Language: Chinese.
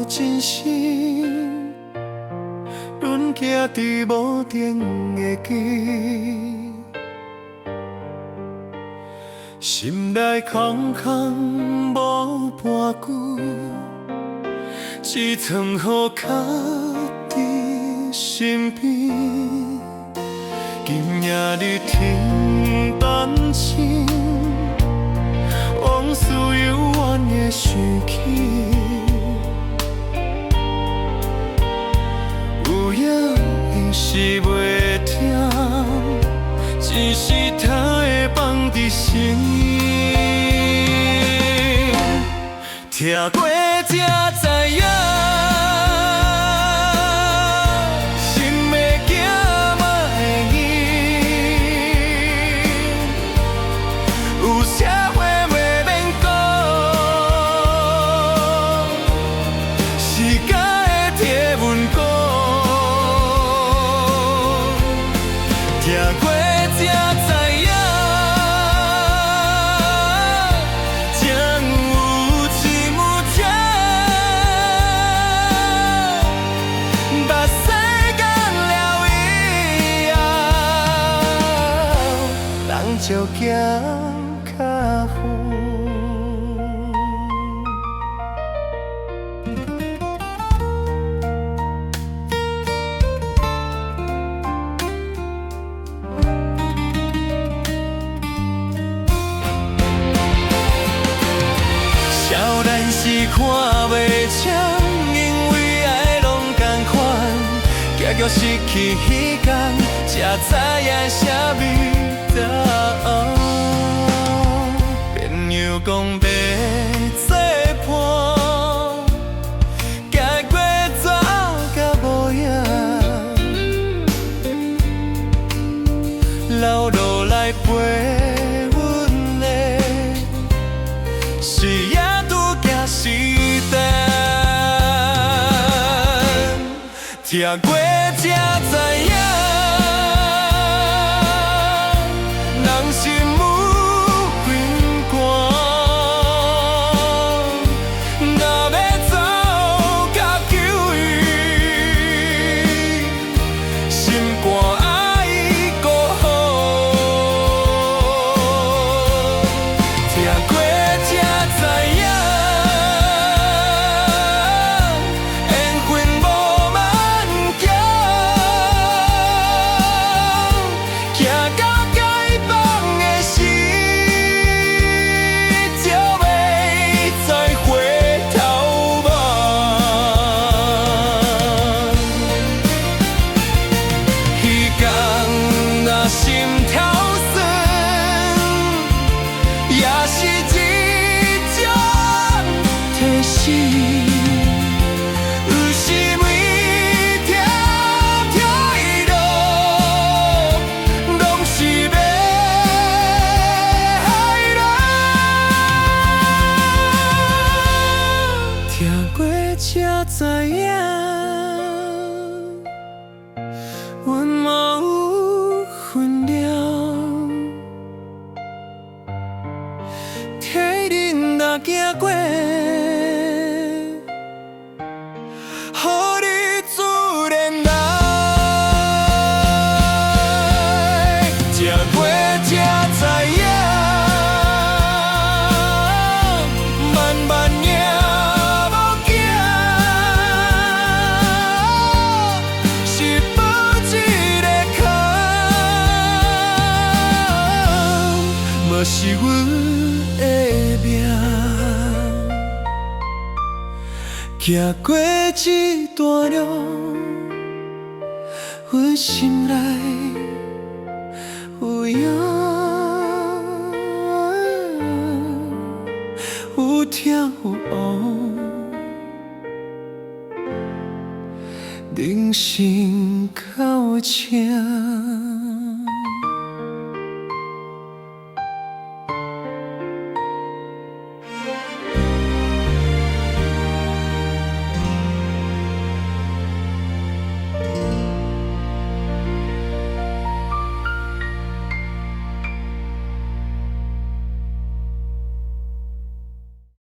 真心，阮行伫无定的基，心内空空无半句，只藏好卡伫身边。今夜日天半晴，往事犹原会想起。有影是袂听，只是他会放伫心。听过才知影。就行较远。少年时看袂清，因为爱拢同款，结局失去彼天，才知影啥味。答案，朋友讲要作伴，结果走甲无影，流落来陪阮的，是也拄惊时代，听过才知影。才知影，阮嘛有分量，替恁若行过，予你自然来。吃过才知影。是阮的命，行过这段路，阮心内有影，有疼有黑，人生较深。